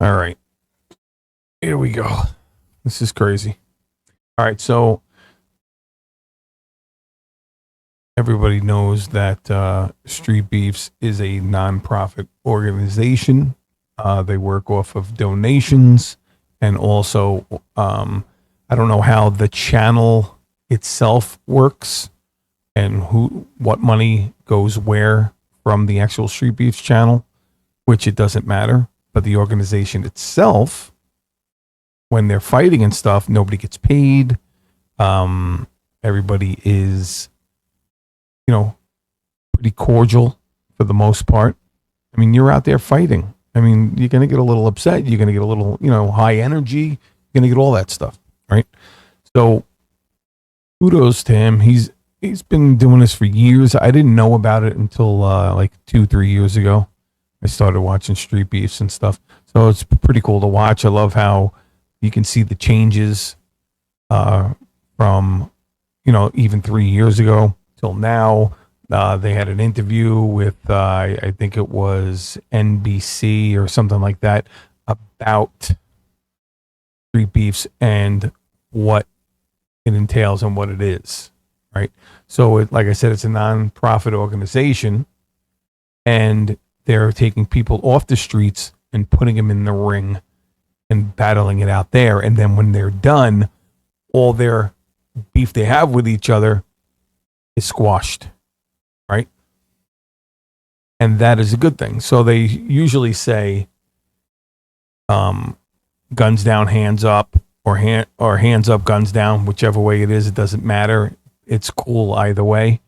All right. Here we go. This is crazy. All right. So everybody knows that Street Beefs is a nonprofit organization. They work off of donations and also, I don't know how the channel itself works and what money goes where from the actual Street Beefs channel, which it doesn't matter. But the organization itself, when they're fighting and stuff, nobody gets paid. Everybody is, pretty cordial for the most part. I mean, you're out there fighting. I mean, you're going to get a little upset. You're going to get a little, high energy. You're going to get all that stuff, right? So kudos to him. He's been doing this for years. I didn't know about it until like 2-3 years ago. I started watching Street Beefs and stuff. So it's pretty cool to watch. I love how you can see the changes from, even 3 years ago till now. They had an interview with, I think it was NBC or something like that, about Street Beefs and what it entails and what it is, right? So, like I said, it's a non-profit organization, and they're taking people off the streets and putting them in the ring and battling it out there. And then when they're done, all their beef they have with each other is squashed, right? And that is a good thing. So they usually say, guns down, hands up, or hands up, guns down, whichever way it is. It doesn't matter. It's cool either way.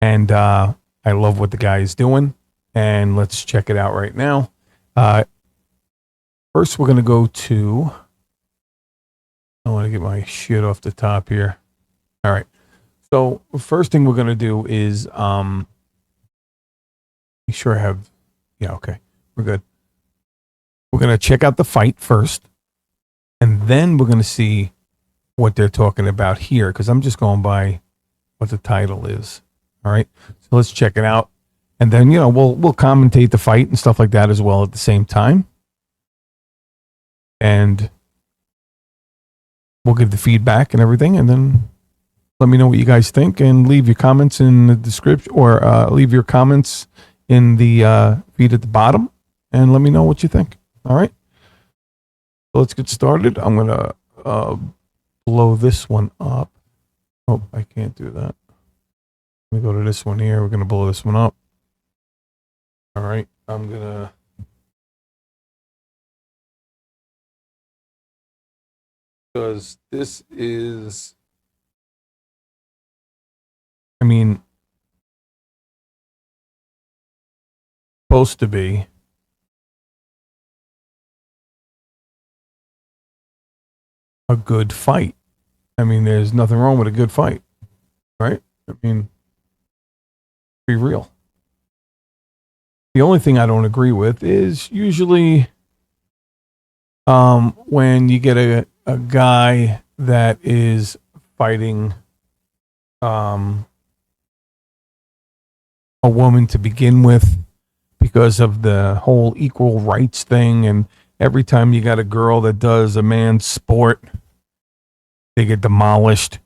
And I love what the guy is doing. And let's check it out right now. First, we're going to go to, I want to get my shit off the top here. All right. So first thing we're going to do is, be sure I have, yeah, okay, we're good. We're going to check out the fight first, and then we're going to see what they're talking about here, because I'm just going by what the title is. All right. So let's check it out. And then, we'll commentate the fight and stuff like that as well at the same time. And we'll give the feedback and everything, and then let me know what you guys think, and leave your comments in the description, or leave your comments in the feed at the bottom, and let me know what you think. All right. So let's get started. I'm going to blow this one up. Oh, I can't do that. Let me go to this one here. We're going to blow this one up. All right. I'm going to. Because this is, I mean, supposed to be a good fight. I mean, there's nothing wrong with a good fight, right? I mean, be real. The only thing I don't agree with is usually when you get a guy that is fighting a woman to begin with, because of the whole equal rights thing, and every time you got a girl that does a man's sport, they get demolished.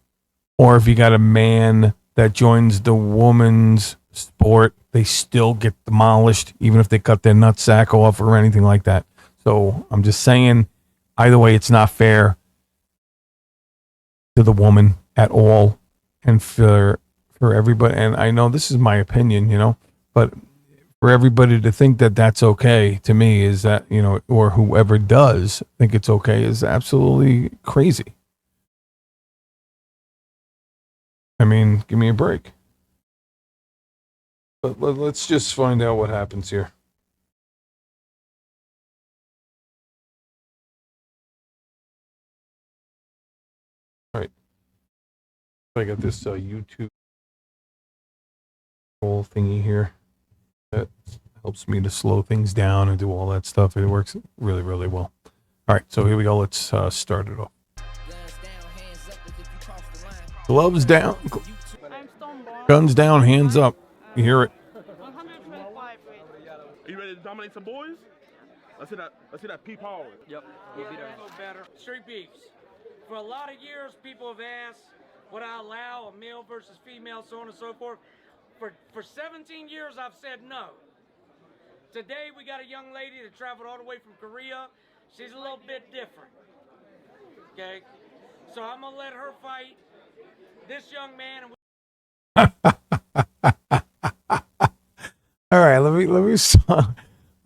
Or if you got a man that joins the woman's sport, they still get demolished, even if they cut their nutsack off or anything like that. So I'm just saying, either way, it's not fair to the woman at all, and for everybody. And I know this is my opinion, but for everybody to think that that's okay, to me, is that, or whoever does think it's okay, is absolutely crazy. I mean, give me a break. But let's just find out what happens here. All right. I got this YouTube whole thingy here that helps me to slow things down and do all that stuff. It works really, really well. All right, so here we go. Let's start it off. Gloves down, guns down, hands up. You hear it? Are you ready to dominate some boys? Let's see that peep hard. Yep. We'll be there. Better. Street beefs. For a lot of years, people have asked, would I allow a male versus female, so on and so forth. For 17 years, I've said no. Today, we got a young lady that traveled all the way from Korea. She's a little bit different. Okay? So I'm going to let her fight this young man. All right, let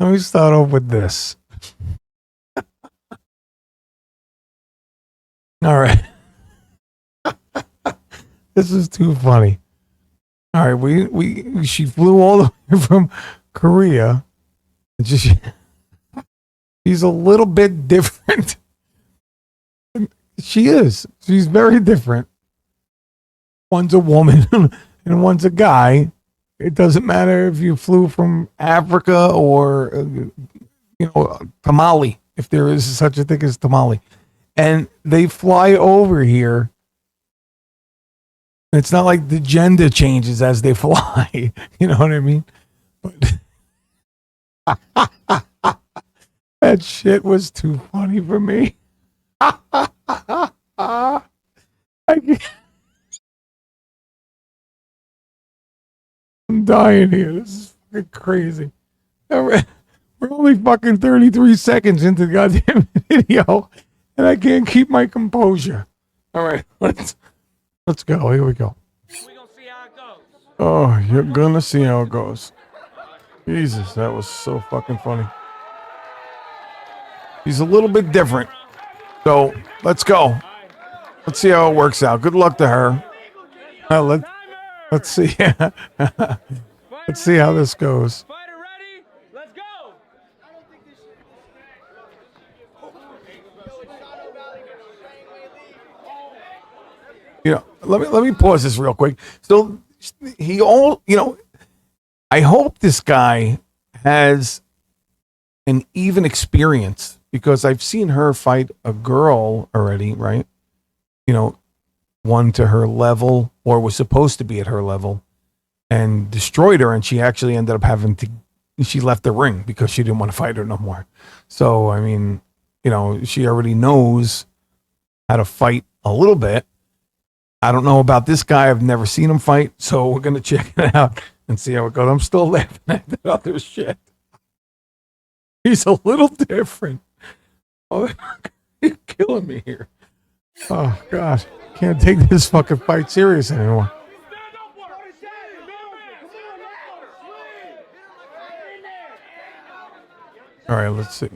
me start off with this. All right. This is too funny. All right, she flew all the way from Korea. She's a little bit different. She is. She's very different. One's a woman and one's a guy. It doesn't matter if you flew from Africa or, Tamale, if there is such a thing as Tamale. And they fly over here. It's not like the gender changes as they fly. You know what I mean? But that shit was too funny for me. I can't. I'm dying here. This is fucking crazy. We're only fucking 33 seconds into the goddamn video, and I can't keep my composure. All right, let's go. Here we go. We're gonna see how it goes. Oh, you're gonna see how it goes. Jesus, that was so fucking funny. He's a little bit different. So let's go. Let's see how it works out. Good luck to her. Let's see. Let's see how this goes. Fighter ready? Let's go. Let me pause this real quick. So I hope this guy has an even experience, because I've seen her fight a girl already, right? One to her level, or was supposed to be at her level, and destroyed her, and she actually ended up she left the ring because she didn't want to fight her no more. So, I mean, she already knows how to fight a little bit. I don't know about this guy. I've never seen him fight, so we're going to check it out and see how it goes. I'm still laughing at that other shit. He's a little different. Oh, you're killing me here. Oh, God. Can't take this fucking fight serious anymore. All right, let's see.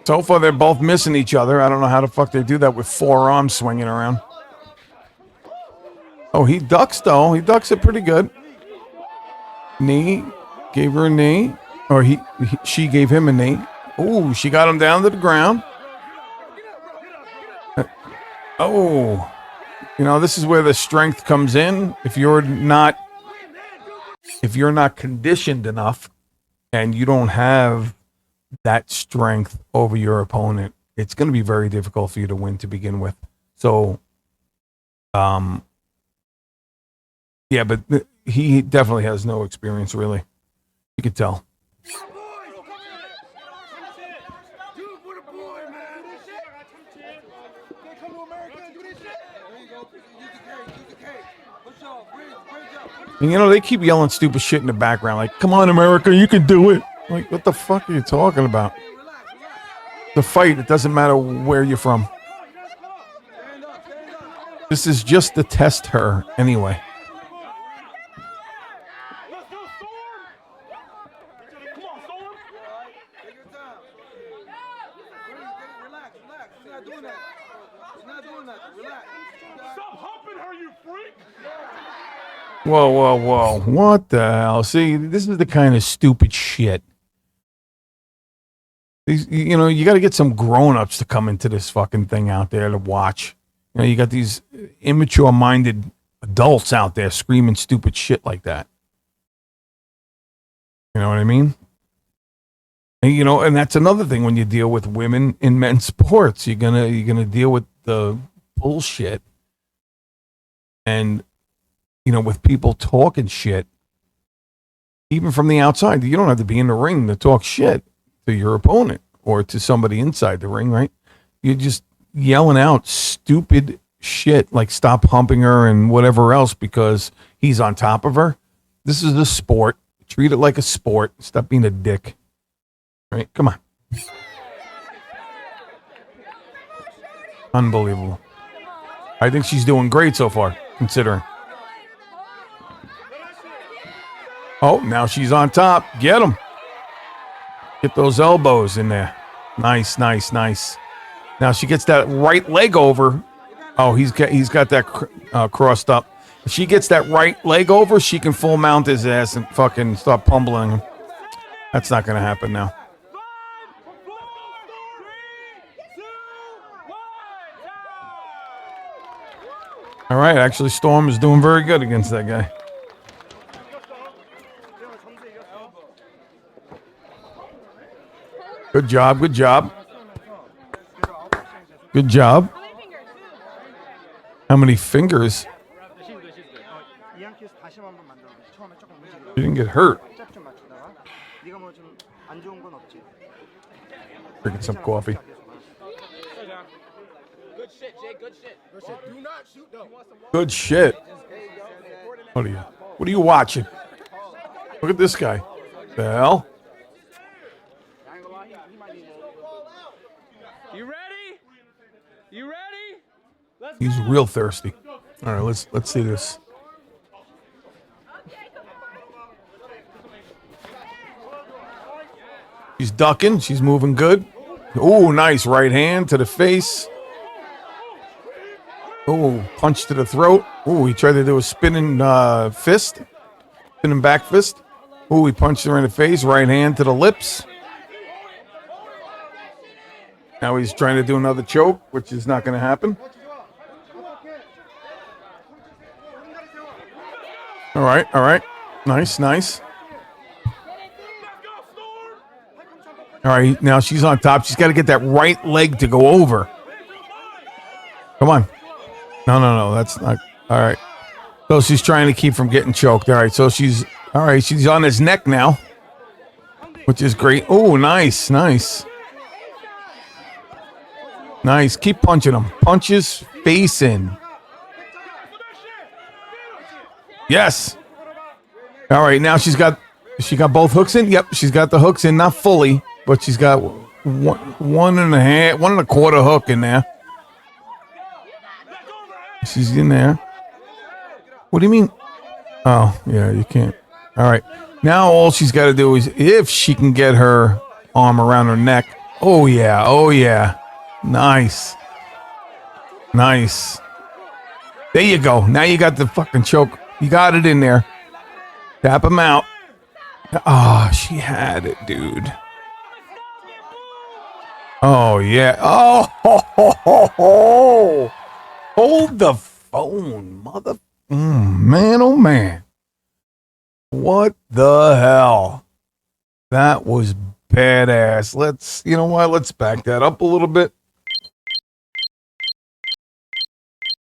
So far, they're both missing each other. I don't know how the fuck they do that with four arms swinging around. Oh, he ducks, though. He ducks it pretty good. Knee. Gave her a knee. Or she gave him a knee. Ooh, she got him down to the ground. Oh, this is where the strength comes in. If you're not conditioned enough and you don't have that strength over your opponent, it's going to be very difficult for you to win to begin with. So, yeah, but he definitely has no experience, really. You could tell. And they keep yelling stupid shit in the background, like, come on, America, you can do it. Like, what the fuck are you talking about? The fight, it doesn't matter where you're from. This is just to test her anyway. Whoa. What the hell? See, this is the kind of stupid shit. You got to get some grown-ups to come into this fucking thing out there to watch. You got these immature-minded adults out there screaming stupid shit like that. You know what I mean? And that's another thing when you deal with women in men's sports. You're gonna deal with the bullshit. And with people talking shit, even from the outside. You don't have to be in the ring to talk shit. to your opponent or to somebody inside the ring, right? You're just yelling out stupid shit like stop humping her and whatever else because he's on top of her. This is a sport. Treat it like a sport. Stop being a dick. All right? Come on. Unbelievable. I think she's doing great so far, considering. Oh, now she's on top. Get him. Get those elbows in there. Nice, nice, nice. Now she gets that right leg over. Oh, he's got that crossed up. If she gets that right leg over, she can full mount his ass and fucking start pummeling him. That's not going to happen now. All right, actually, Storm is doing very good against that guy. Good job, good job. Good job. How many fingers? She didn't get hurt. Drinking some coffee. Good shit. What are you watching? Look at this guy. The hell? You ready? You ready? Let's He's go. real thirsty. All right, let's see this. She's ducking. She's moving good. Oh, nice right hand to the face. Oh, punch to the throat. Oh, he tried to do a spinning fist. Spinning back fist. Oh, he punched her in the face. Right hand to the lips. Now he's trying to do another choke, which is not going to happen. All right, all right. Nice, nice. All right, now she's on top. She's got to get that right leg to go over. Come on. No, that's not. All right. So she's trying to keep from getting choked. All right, so she's on his neck now, which is great. Oh, nice, nice. Nice. Keep punching him. Punches face in. Yes. All right, now she got both hooks in. Yep, she's got the hooks in, not fully, but she's got one and a quarter hook in there. She's in there. What do you mean? Oh, yeah, you can't. All right. Now all she's got to do is if she can get her arm around her neck. Oh, yeah. Oh, yeah. Nice. Nice. There you go. Now you got the fucking choke. You got it in there. Tap him out. Oh, she had it, dude. Oh, yeah. Oh, ho, ho, ho, ho. Hold the phone, mother. Man, oh, man. What the hell? That was badass. You know what? Let's back that up a little bit.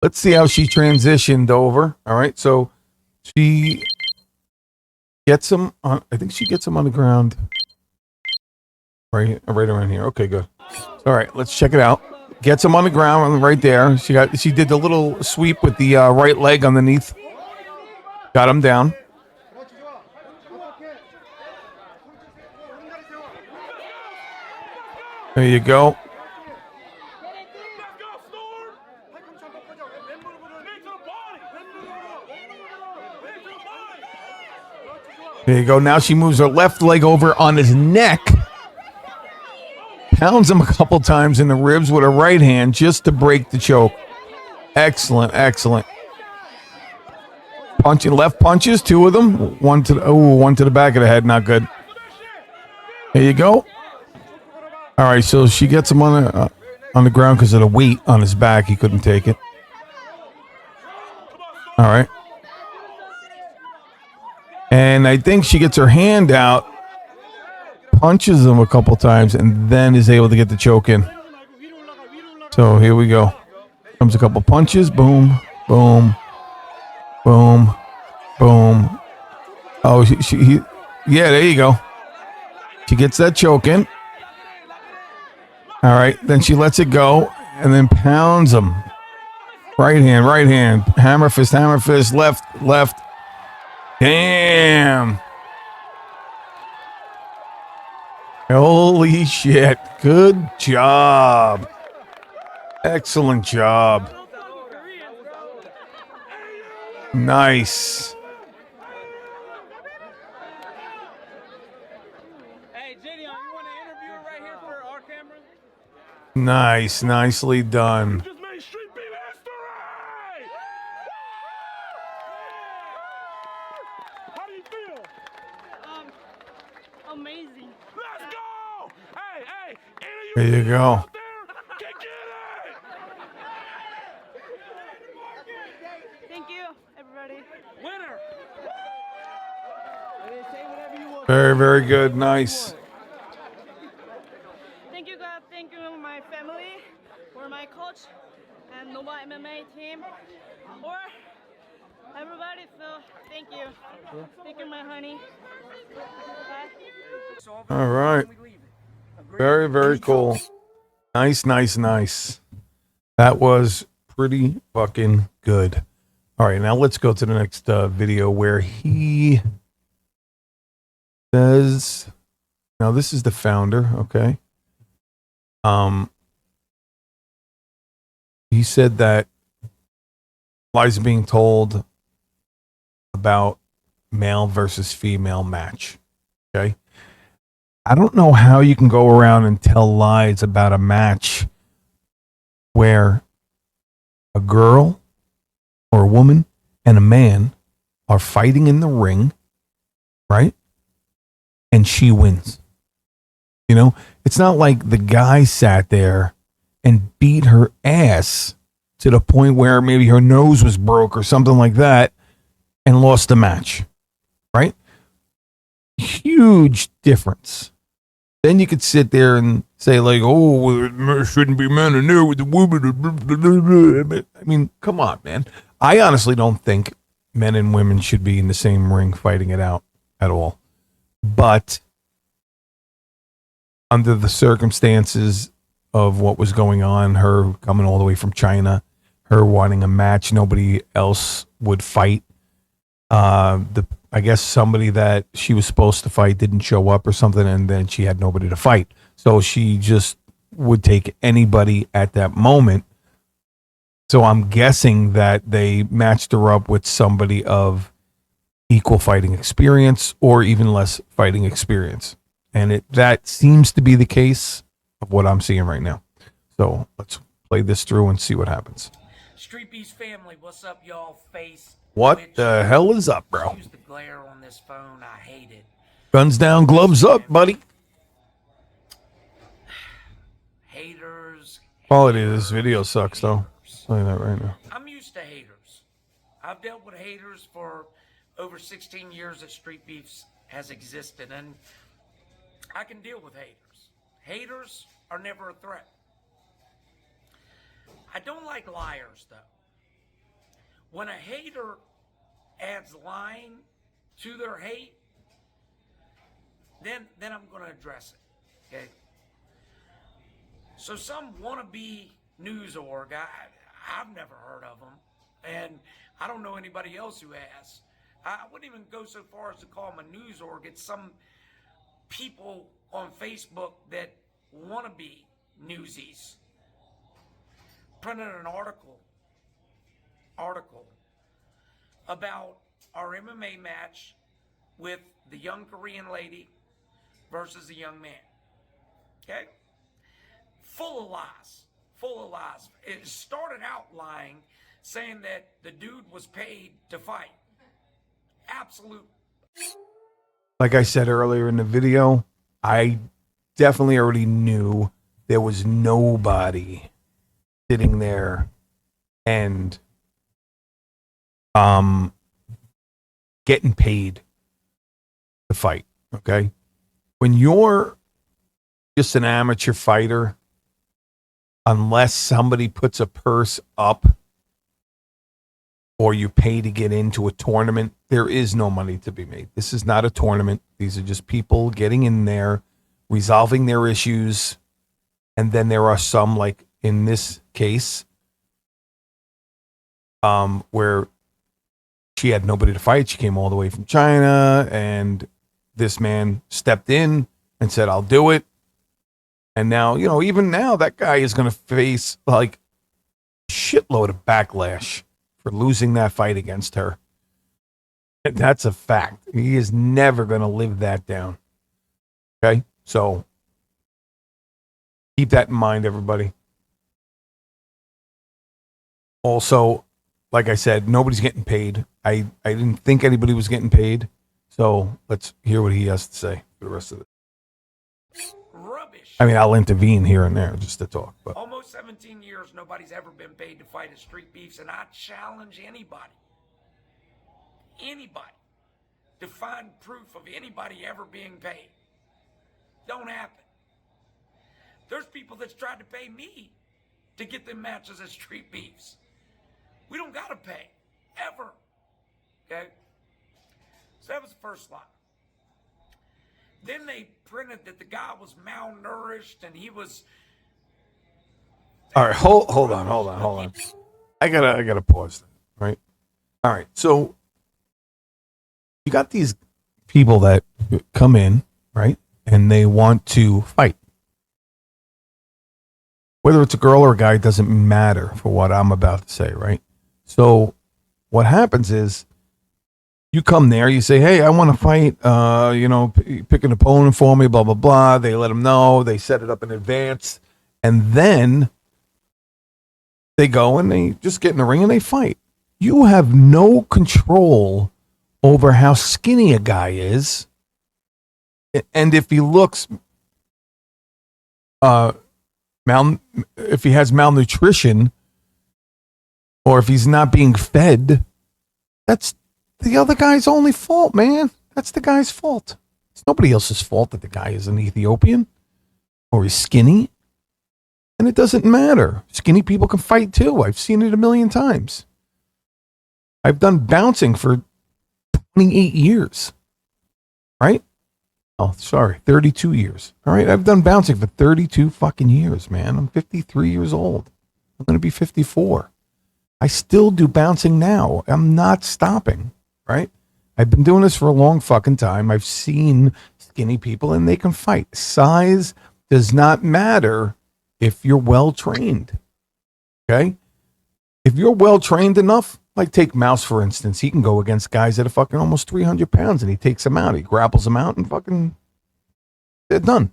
Let's see how she transitioned over. All right, so she gets him on. I think she gets him on the ground. Right around here. Okay, good. All right, let's check it out. Gets him on the ground right there. She did the little sweep with the right leg underneath. Got him down. There you go. There you go. Now she moves her left leg over on his neck. Pounds him a couple times in the ribs with her right hand just to break the choke. Excellent, excellent. Punching left punches, two of them. One to the back of the head, not good. There you go. All right, so she gets him on the ground because of the weight on his back. He couldn't take it. All right. And I think she gets her hand out, punches him a couple times, and then is able to get the choke in. So here we go. Comes a couple punches. Boom, boom, boom, boom. Oh, yeah, there you go. She gets that choke in. All right. Then she lets it go and then pounds him. Right hand. Hammer fist, left. Damn. Holy shit. Good job. Excellent job. Nice. Hey, Jenny, you want to interview right here for our camera? Nice. Nicely done. Just made Street Beef history! How do you feel? Amazing. Let's go! Hey, There you go. out there can get it! Thank you, everybody. Winner! Very, very good. Nice. Thank you, God. Thank you, my family, or my coach, and Nova MMA team, or everybody. So thank you. Thank you, my honey. Bye. All right. Very, very cool. Nice. That was pretty fucking good. All right, now let's go to the next video where he says, now this is the founder, okay? He said that lies being told about male versus female match, okay? I don't know how you can go around and tell lies about a match where a girl or a woman and a man are fighting in the ring, right? And she wins. You know, it's not like the guy sat there and beat her ass to the point where maybe her nose was broke or something like that and lost the match, right? Huge difference. Then you could sit there and say like, oh, there shouldn't be men in there with the women. I mean, come on, man. I honestly don't think men and women should be in the same ring fighting it out at all. But under the circumstances of what was going on, her coming all the way from China, her wanting a match, nobody else would fight. I guess somebody that she was supposed to fight didn't show up or something, and then she had nobody to fight. So she just would take anybody at that moment. So I'm guessing that they matched her up with somebody of equal fighting experience or even less fighting experience. And that seems to be the case of what I'm seeing right now. So let's play this through and see what happens. StreetBeefs family, what's up, y'all? Face. What Twitch. the hell is up, bro? Excuse the glare on this phone. I hate it. Guns down, gloves up, buddy. Haters. Quality of this video sucks, though. I'll tell you that right now. I'm used to haters. I've dealt with haters for over 16 years that StreetBeefs has existed, and I can deal with haters. Haters are never a threat. I don't like liars, though. When a hater adds lying to their hate, then I'm going to address it. Okay. So some wannabe news org, I've never heard of them, and I don't know anybody else who has. I wouldn't even go so far as to call them a news org. It's some people on Facebook that want to be newsies. Printed an article about our MMA match with the young Korean lady versus the young man. Okay? Full of lies. It started out lying, saying that the dude was paid to fight. Absolute. Like I said earlier in the video, I definitely already knew there was nobody sitting there and getting paid to fight. Okay, when you're just an amateur fighter, unless somebody puts a purse up or you pay to get into a tournament, there is no money to be made. This is not a tournament. These are just people getting in there, resolving their issues, And then there are some, like in this case, where she had nobody to fight. She came all the way from China, and this man stepped in and said, I'll do it. And now, even now, that guy is going to face like a shitload of backlash for losing that fight against her. And that's a fact. He is never going to live that down. Okay? So keep that in mind, everybody. Also, like I said, nobody's getting paid. I didn't think anybody was getting paid. So let's hear what he has to say for the rest of it. Rubbish. I mean, I'll intervene here and there just to talk. But Almost 17 years, nobody's ever been paid to fight at Street Beefs, and I challenge anybody to find proof of anybody ever being paid. Don't happen. There's people that's tried to pay me to get them matches at Street Beefs. We don't gotta pay, ever. Okay? So that was the first lie. Then they printed that the guy was malnourished and he was. all right, hold on. I gotta pause. Right. All right. So you got these people that come in, right, and they want to fight. Whether it's a girl or a guy doesn't matter for what I'm about to say, right? So what happens is you come there, you say, hey, I want to fight, pick an opponent for me, blah, blah, blah. They let them know. They set it up in advance. And then they go and they just get in the ring and they fight. You have no control over how skinny a guy is. And if he looks if he has malnutrition or if he's not being fed, that's the other guy's only fault, man. That's the guy's fault. It's nobody else's fault that the guy is an Ethiopian or he's skinny. And it doesn't matter. Skinny people can fight too. I've seen it a million times. I've done bouncing for 28 years. Right? Oh, sorry, 32 years. All right, I've done bouncing for 32 fucking years, man. I'm 53 years old. I'm going to be 54. I still do bouncing now. I'm not stopping, right? I've been doing this for a long fucking time. I've seen skinny people and they can fight. Size does not matter if you're well trained. Okay? If you're well trained enough, like take Mouse, for instance, he can go against guys that are fucking almost 300 pounds and he takes them out. He grapples them out and fucking they're done.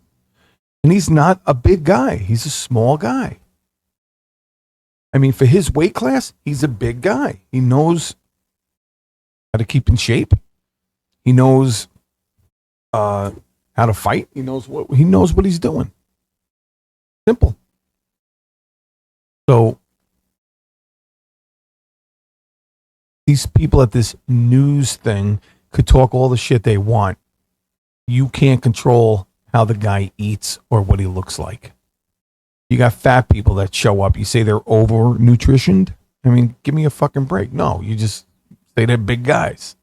And he's not a big guy. He's a small guy. I mean, for his weight class, he's a big guy. He knows how to keep in shape. He knows how to fight. He knows what he's doing. Simple. So these people at this news thing could talk all the shit they want. You can't control how the guy eats or what he looks like. You got fat people that show up. You say they're over nutritioned. I mean, give me a fucking break. No, you just say they're big guys.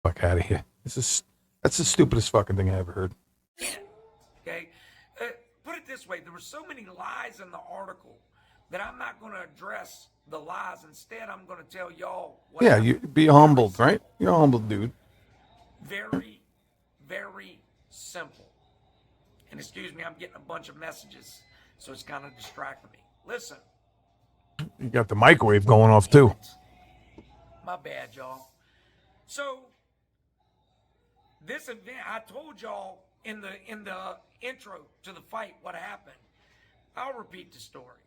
Fuck out of here. That's the stupidest fucking thing I ever heard. Okay? Put it this way. There were so many lies in the article that I'm not going to address the lies. Instead, I'm going to tell y'all what Yeah, happened. you be humbled, right? You're a humble dude. Very, very simple. And excuse me, I'm getting a bunch of messages, so it's kind of distracting me. Listen. You got the microwave going off too. My bad, y'all. So this event, I told y'all in the intro to the fight what happened. I'll repeat the story.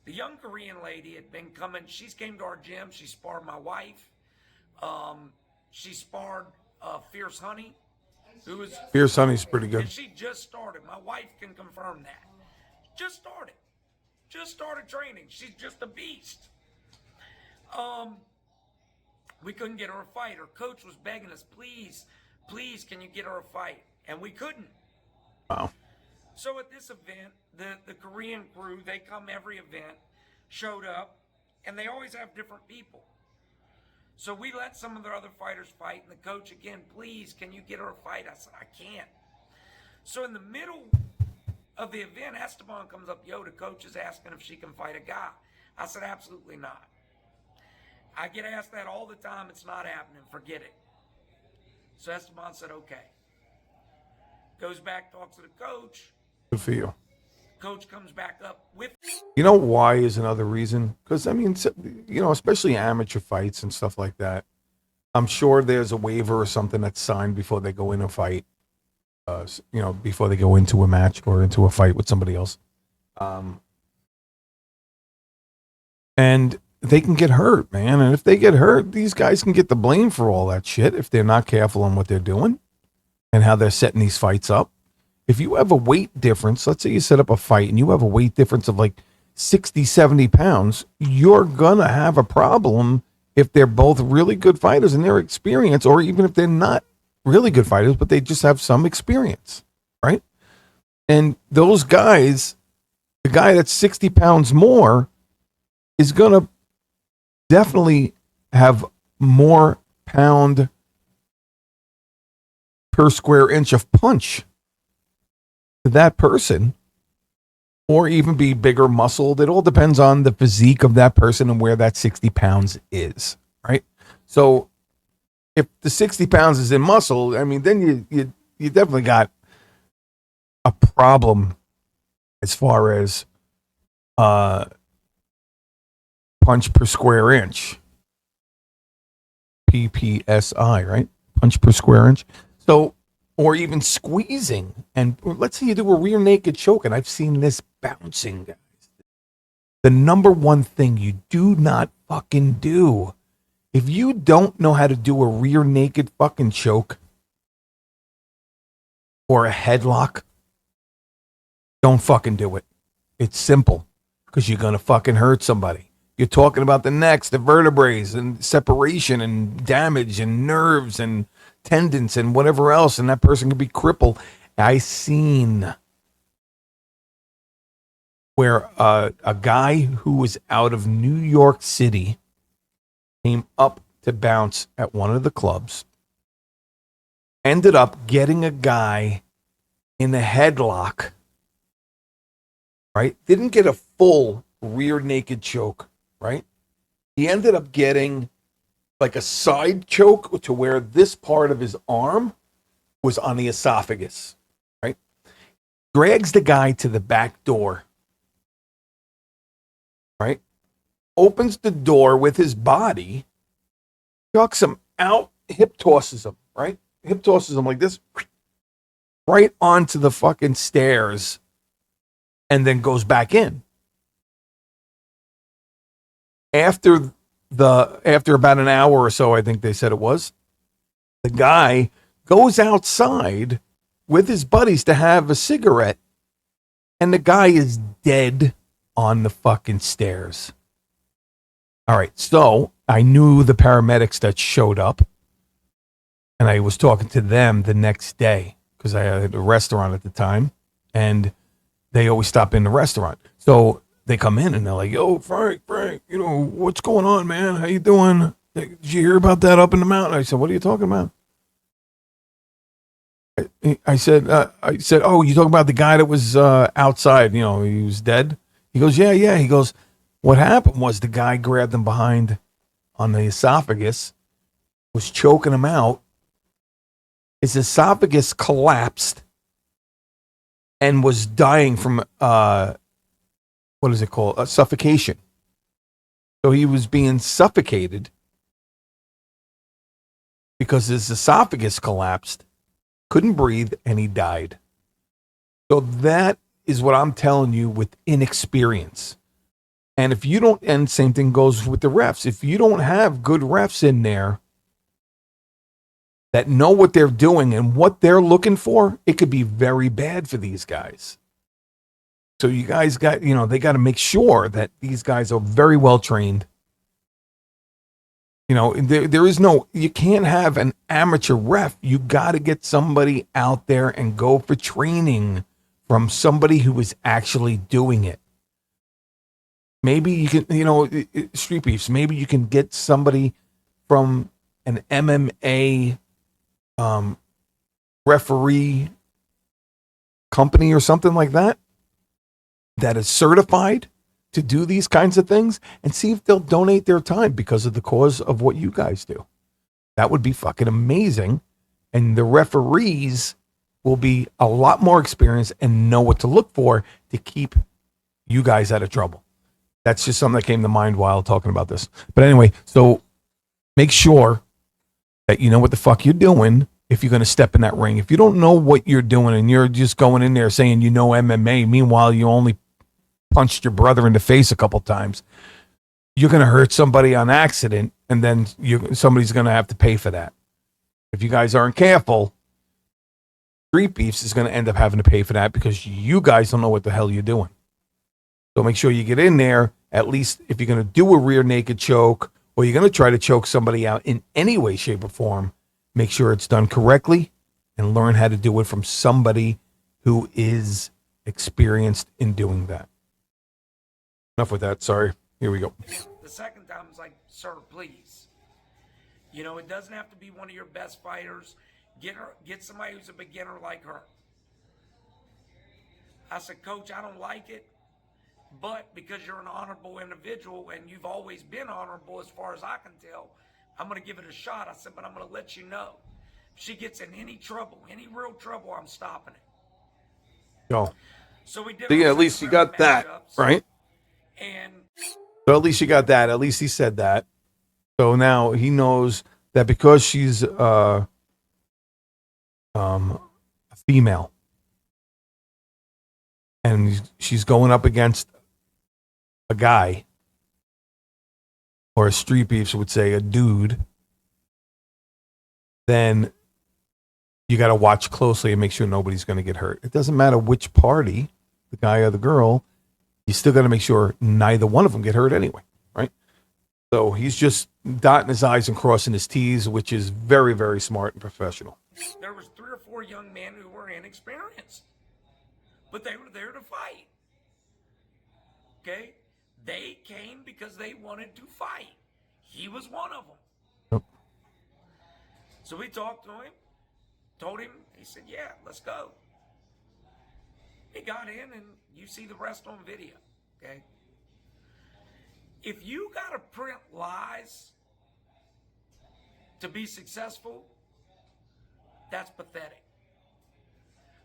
The young Korean lady had been coming. She's came to our gym. She sparred my wife. She sparred Fierce Honey, who was Fierce Honey's pretty and good. she just started. My wife can confirm that. Just started training. She's just a beast. We couldn't get her a fight. Her coach was begging us, please, can you get her a fight? And we couldn't. Wow. So at this event, the Korean crew, they come every event, showed up, and they always have different people. So we let some of their other fighters fight, and the coach again, please, can you get her a fight? I said, I can't. So in the middle of the event, Esteban comes up, yo, the coach is asking if she can fight a guy. I said, absolutely not. I get asked that all the time. It's not happening. Forget it. So Esteban said, okay. Goes back, talks to the coach. Good for you. Coach comes back up with. You know why is another reason? Because, I mean, especially amateur fights and stuff like that, I'm sure there's a waiver or something that's signed before they go in a fight, before they go into a match or into a fight with somebody else. And they can get hurt, man. And if they get hurt, these guys can get the blame for all that shit if they're not careful on what they're doing and how they're setting these fights up. If you have a weight difference, let's say you set up a fight and you have a weight difference of like 60, 70 pounds, you're going to have a problem if they're both really good fighters in their experience, or even if they're not really good fighters, but they just have some experience, right? And those guys, the guy that's 60 pounds more is going to definitely have more pound per square inch of punch to that person, or even be bigger muscled. It all depends on the physique of that person and where that 60 pounds is, right? So if the 60 pounds is in muscle, I mean, then you definitely got a problem as far as punch per square inch, PPSI, right? Punch per square inch. So, or even squeezing. And let's say you do a rear naked choke, and I've seen this bouncing, guys. The number one thing you do not fucking do, if you don't know how to do a rear naked fucking choke or a headlock, don't fucking do it. It's simple, because you're going to fucking hurt somebody. You're talking about the necks, the vertebrae, and separation and damage and nerves and tendons and whatever else, and that person could be crippled. I seen where a guy who was out of New York City came up to bounce at one of the clubs, ended up getting a guy in a headlock, right? Didn't get a full rear naked choke, right? He ended up getting like a side choke to where this part of his arm was on the esophagus, right? Drags the guy to the back door, right? Opens the door with his body, chucks him out, hip tosses him, right? Hip tosses him like this, right onto the fucking stairs, and then goes back in. After about an hour or so, I think they said it was, the guy goes outside with his buddies to have a cigarette, and the guy is dead on the fucking stairs. All right, so I knew the paramedics that showed up, and I was talking to them the next day because I had a restaurant at the time, and they always stop in the restaurant. So they come in and they're like, yo, Frank, what's going on, man? How you doing? Did you hear about that up in the mountain? I said, what are you talking about? I said, oh, you talking about the guy that was outside, he was dead? He goes, yeah. He goes, what happened was the guy grabbed him behind on the esophagus, was choking him out. His esophagus collapsed and was dying from, what is it called? Suffocation. So he was being suffocated because his esophagus collapsed, couldn't breathe, and he died. So that is what I'm telling you with inexperience. And if you don't, and same thing goes with the refs. If you don't have good refs in there that know what they're doing and what they're looking for, it could be very bad for these guys. So you guys got, they got to make sure that these guys are very well trained. There is no, you can't have an amateur ref. You got to get somebody out there and go for training from somebody who is actually doing it. Maybe you can, Street Beefs, maybe you can get somebody from an MMA referee company or something like that. that is certified to do these kinds of things and see if they'll donate their time because of the cause of what you guys do. That would be fucking amazing. And the referees will be a lot more experienced and know what to look for to keep you guys out of trouble. That's just something that came to mind while talking about this. But anyway, so make sure that you know what the fuck you're doing if you're going to step in that ring. If you don't know what you're doing and you're just going in there saying you know MMA, meanwhile you only punched your brother in the face a couple times, you're going to hurt somebody on accident, and then somebody's going to have to pay for that. If you guys aren't careful, Street Beefs is going to end up having to pay for that because you guys don't know what the hell you're doing. So make sure you get in there, at least if you're going to do a rear naked choke or you're going to try to choke somebody out in any way, shape, or form, make sure it's done correctly and learn how to do it from somebody who is experienced in doing that. Enough with that. Sorry. Here we go. The second time it's like, sir, please. You know, it doesn't have to be one of your best fighters. Get somebody who's a beginner like her. I said, Coach, I don't like it, but because you're an honorable individual and you've always been honorable as far as I can tell, I'm going to give it a shot. I said, but I'm going to let you know. If she gets in any trouble, any real trouble, I'm stopping it. Go. So we did. So, yeah, at least you got that, right? And so at least you got that. At least he said that. So now he knows that because she's a female and she's going up against a guy, or a Street Beefs would say a dude, then you got to watch closely and make sure nobody's going to get hurt. It doesn't matter which party, the guy or the girl, you still got to make sure neither one of them get hurt anyway, right? So he's just dotting his I's and crossing his T's, which is very, very smart and professional. There was 3 or 4 young men who were inexperienced, but they were there to fight. Okay? They came because they wanted to fight. He was one of them. Yep. So we talked to him, told him, he said, yeah, let's go. He got in, and you see the rest on video, okay? If you got to print lies to be successful, that's pathetic.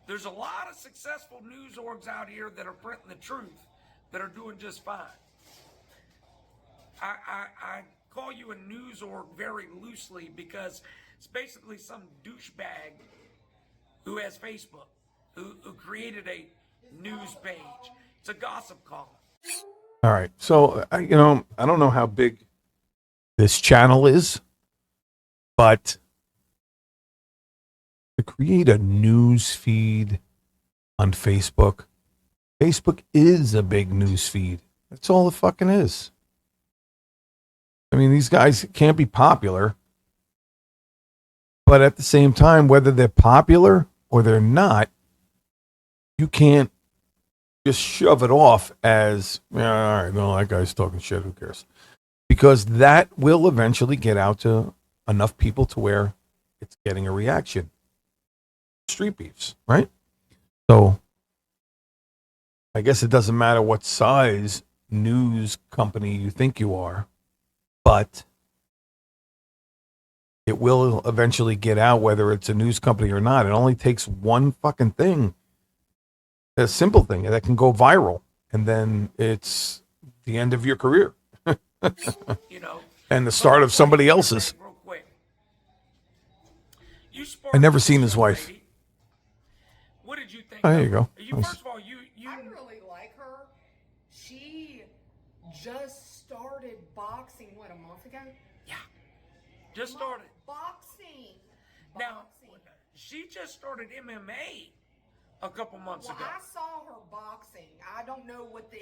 There's a lot of successful news orgs out here that are printing the truth that are doing just fine. I call you a news org very loosely because it's basically some douchebag who has Facebook, who created a news page. It's a gossip column. All right. So, I don't know how big this channel is, but to create a news feed on Facebook, Facebook is a big news feed. That's all it fucking is. I mean, these guys can't be popular, but at the same time, whether they're popular or they're not, you can't just shove it off as, yeah, all right, no, that guy's talking shit, who cares? Because that will eventually get out to enough people to where it's getting a reaction. Street Beefs, right? So I guess it doesn't matter what size news company you think you are, but it will eventually get out whether it's a news company or not. It only takes one fucking thing, a simple thing that can go viral, and then it's the end of your career. And the start of somebody else's. Real quick. I never seen his wife. What did you think? Oh, there you go. First of all, you I really like her. She just started boxing, what, a month ago? yeah, just started. Boxing. Now, she just started MMA a couple months Well, ago. I saw her boxing. I don't know what the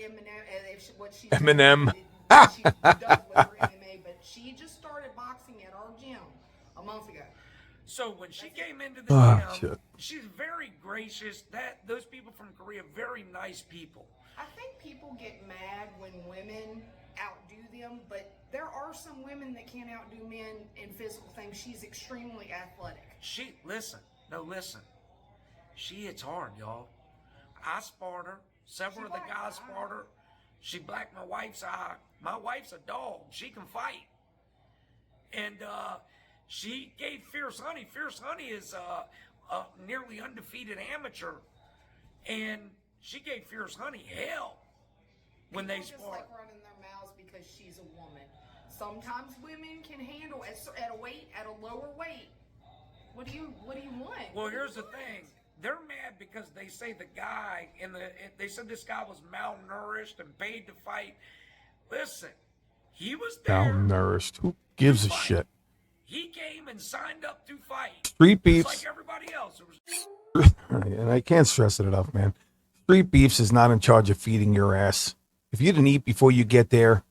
what she's Eminem. what she does with her MMA, but she just started boxing at our gym a month ago. So when she came into the gym, shit. she's very gracious. Those people from Korea, very nice people. I think people get mad when women outdo them, but there are some women that can't outdo men in physical things. She's extremely athletic. Listen. She hits hard, y'all. I sparred her. Several of the guys fought her. She blacked my wife's eye. My wife's a dog. She can fight. And she gave Fierce Honey. Fierce Honey is a nearly undefeated amateur. And she gave Fierce Honey hell when they People just sparred. like running their mouths because she's a woman. Sometimes women can handle at a weight, at a lower weight. What do you want? Well, here's the thing. They're mad because they say the guy they said this guy was malnourished and paid to fight. Listen, he was there. Malnourished. Who gives to a fight. shit? He came and signed up to fight. Street Just Beefs. like everybody else. It was And I can't stress it enough, man. Street Beefs is not in charge of feeding your ass. If you didn't eat before you get there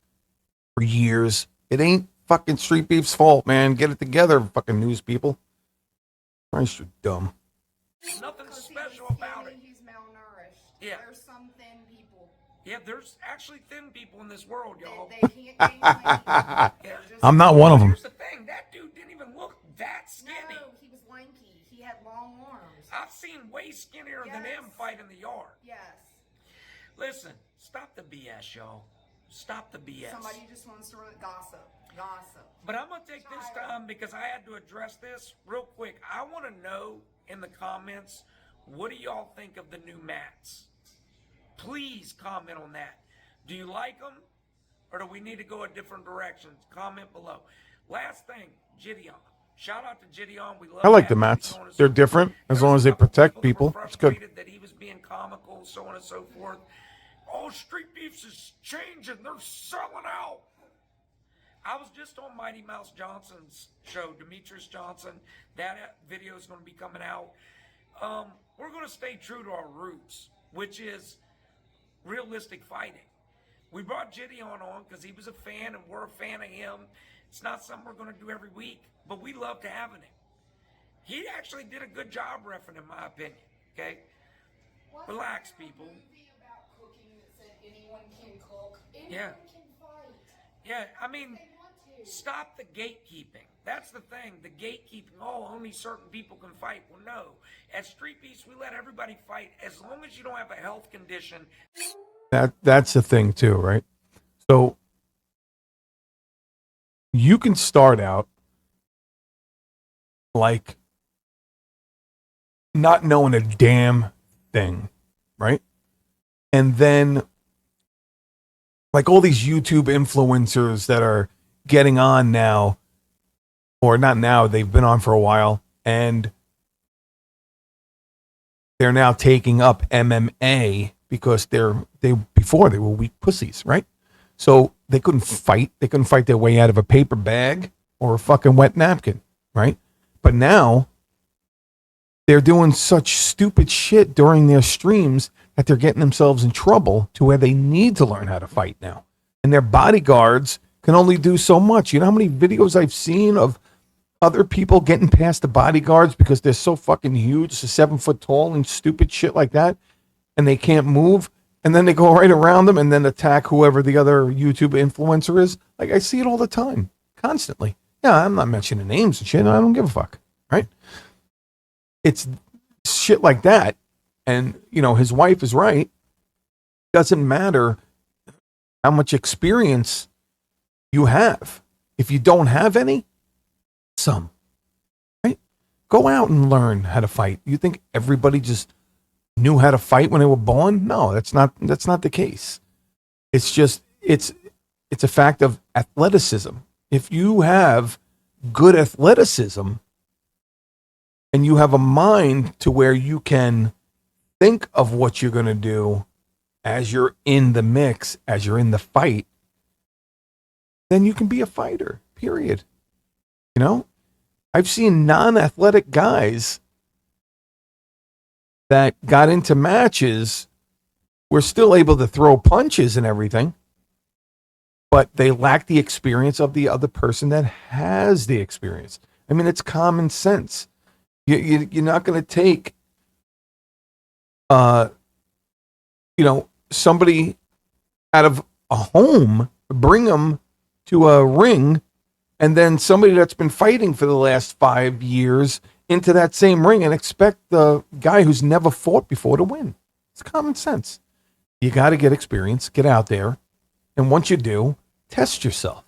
for years, it ain't fucking Street Beef's fault, man. Get it together, fucking news people. Christ, you're dumb. nothing Because special he's about it. skinny, he's malnourished. Yeah. There's some thin people. Yeah, there's actually thin people in this world, y'all. They can't gain weight. Yeah. I'm not one of them. Here's the thing. That dude didn't even look that skinny. No, he was lanky. He had long arms. I've seen way skinnier than him Yes. fight in the yard. Yes. Listen, stop the BS, y'all. Stop the BS. Somebody just wants to run gossip. Gossip. But I'm going to take this time because I had to address this real quick. I want to know in the comments, what do y'all think of the new mats? Please comment on that. Do you like them or do we need to go a different direction? Comment below. Last thing, Gideon. Shout out to Gideon. We love I like the having mats. you on his- They're different as long as they There's a couple protect that people. were It's good. frustrated that he was being comical, so on and so forth. Oh, Street Beefs is changing. They're selling out. I was just on Mighty Mouse Johnson's show, Demetrius Johnson. That video is going to be coming out. We're going to stay true to our roots, which is realistic fighting. We brought Gideon on because he was a fan and we're a fan of him. It's not something we're going to do every week, but we loved having him. He actually did a good job reffing, in my opinion. Okay? Relax, people. Movie about cooking that said anyone can cook. Anyone Yeah. can fight. Yeah, I mean, They want to. stop the gatekeeping. That's the thing. The gatekeeping. Oh, only certain people can fight. Well, no. At Street Beefs, we let everybody fight as long as you don't have a health condition. That's the thing too, right? So you can start out like not knowing a damn thing, right? And then like all these YouTube influencers that are getting on now, or not now, they've been on for a while, and they're now taking up MMA because before they were weak pussies, right? So they couldn't fight. They couldn't fight their way out of a paper bag or a fucking wet napkin, right? But now they're doing such stupid shit during their streams that they're getting themselves in trouble to where they need to learn how to fight now. And their bodyguards can only do so much. You know how many videos I've seen of other people getting past the bodyguards because they're so fucking huge, so 7 foot tall and stupid shit like that, and they can't move, and then they go right around them and then attack whoever the other YouTube influencer is. Like, I see it all the time, constantly. Yeah, I'm not mentioning names and shit. I don't give a fuck, right? It's shit like that. And, you know, his wife is right. Doesn't matter how much experience you have. If you don't have any, some, right? Go out and learn how to fight. You think everybody just knew how to fight when they were born? No, that's not the case. It's just it's a fact of athleticism. If you have good athleticism and you have a mind to where you can think of what you're going to do as you're in the mix, as you're in the fight, then you can be a fighter, period. You know, I've seen non-athletic guys that got into matches were still able to throw punches and everything, but they lack the experience of the other person that has the experience. I mean, it's common sense. You're not going to take, somebody out of a home, bring them to a ring, and then somebody that's been fighting for the last 5 years into that same ring and expect the guy who's never fought before to win. It's common sense. You got to get experience, get out there. And once you do, test yourself.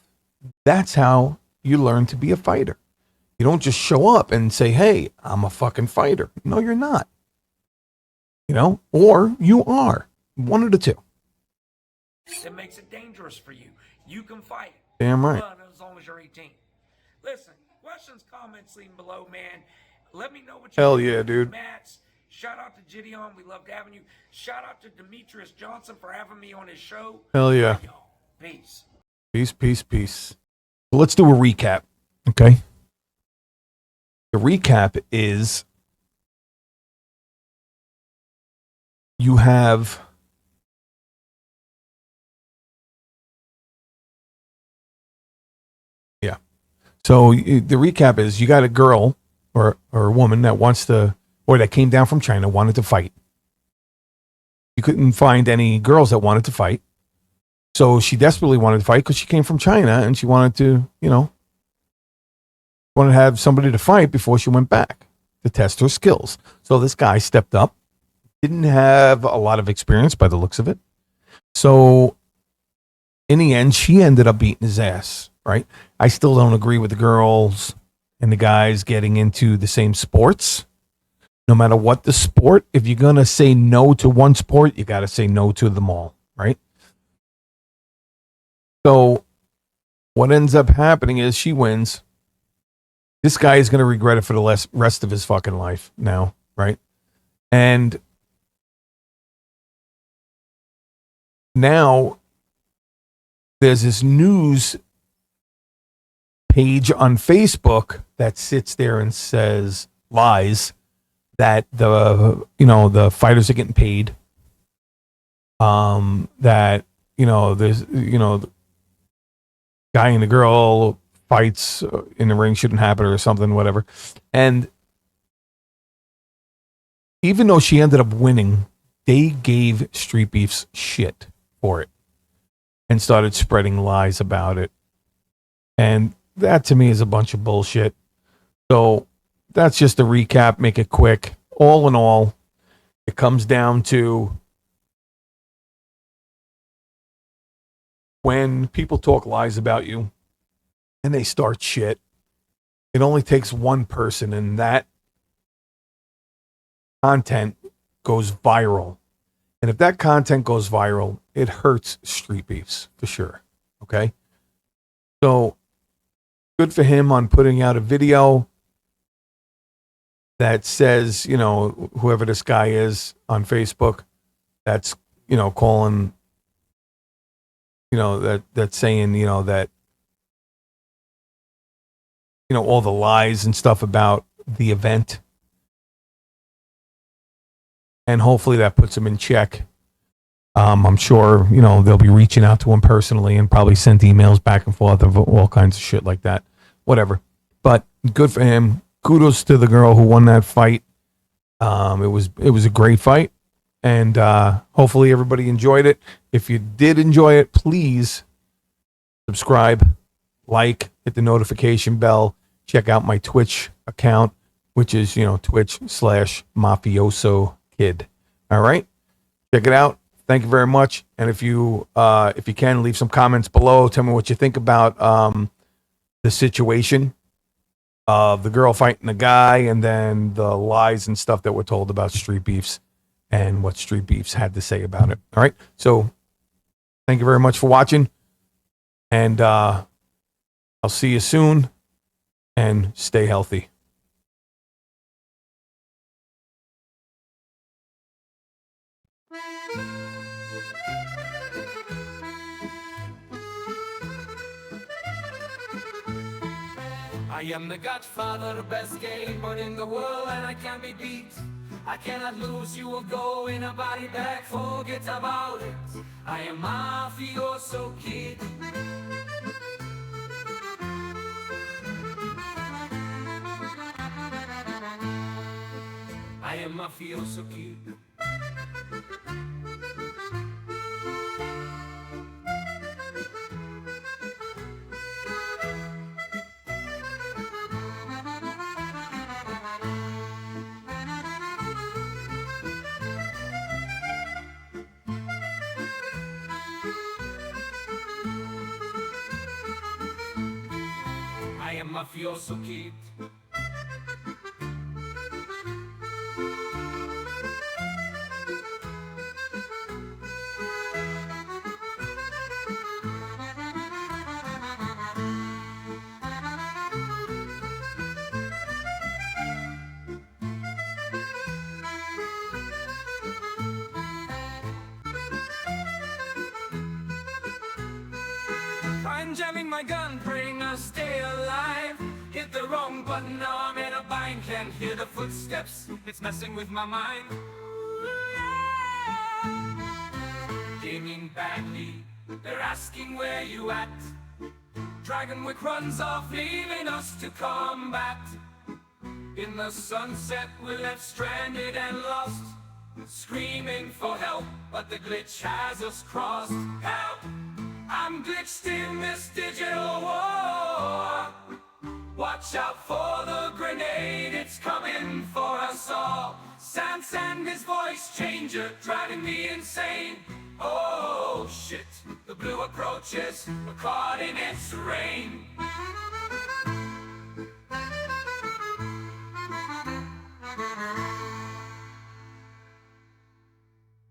That's how you learn to be a fighter. You don't just show up and say, hey, I'm a fucking fighter. No, you're not. Or you are. One of the two. It makes it dangerous for you. You can fight. Damn right. But as long as you're 18. Listen, questions, comments, leave them below, man. Let me know what you Hell think. yeah, dude. Mats, shout out to Gideon. We loved having you. Shout out to Demetrius Johnson for having me on his show. Hell yeah. Y'all. Peace. Peace, peace, peace. So let's do a recap, okay? The recap is you have So the recap is you got a girl or a woman that wants to, or that came down from China, wanted to fight. You couldn't find any girls that wanted to fight. So she desperately wanted to fight because she came from China and she wanted to, wanted to have somebody to fight before she went back to test her skills. So this guy stepped up, didn't have a lot of experience by the looks of it. So in the end, she ended up beating his ass, right? I still don't agree with the girls and the guys getting into the same sports. No matter what the sport, if you're going to say no to one sport, you got to say no to them all, right? So what ends up happening is she wins. This guy is going to regret it for the rest of his fucking life now, right? And now there's this news page on Facebook that sits there and says lies that the fighters are getting paid. That there's the guy and the girl fights in the ring shouldn't happen or something, whatever. And even though she ended up winning, they gave Street Beefs shit for it and started spreading lies about it. And that to me is a bunch of bullshit. So that's just a recap, make it quick. All in all, it comes down to when people talk lies about you and they start shit, it only takes one person and that content goes viral. And if that content goes viral, it hurts Street Beefs for sure. Okay? So good for him on putting out a video that says, whoever this guy is on Facebook, that's, calling, that's saying, that, all the lies and stuff about the event. And hopefully that puts him in check. I'm sure, they'll be reaching out to him personally and probably send emails back and forth of all kinds of shit like that. Whatever. But good for him. Kudos to the girl who won that fight. It was a great fight. And hopefully everybody enjoyed it. If you did enjoy it, please subscribe, like, hit the notification bell. Check out my Twitch account, which is, Twitch/Mafioso Kid. All right. Check it out. Thank you very much. And if you can, leave some comments below. Tell me what you think about the situation of the girl fighting the guy and then the lies and stuff that were told about Street Beefs and what Street Beefs had to say about it. All right. So thank you very much for watching. And I'll see you soon. And stay healthy. I am the godfather, best gamer in the world, and I can't be beat. I cannot lose, you will go in a body bag, forget about it. I am Mafioso Kid. I am Mafioso Kid. mafioso kid. I'm jamming my gun, praying I'll stay alive. Hit the wrong button, now I'm in a bind. Can't hear the footsteps, it's messing with my mind. Gaming badly, they're asking where you at. Dragonwick runs off, leaving us to combat. In the sunset, we're left stranded and lost, screaming for help, but the glitch has us crossed. Help! I'm glitched in this digital war. Watch out for the grenade, it's coming for us all. Sans and his voice changer, driving me insane. Oh shit, the blue approaches, we're caught in its rain.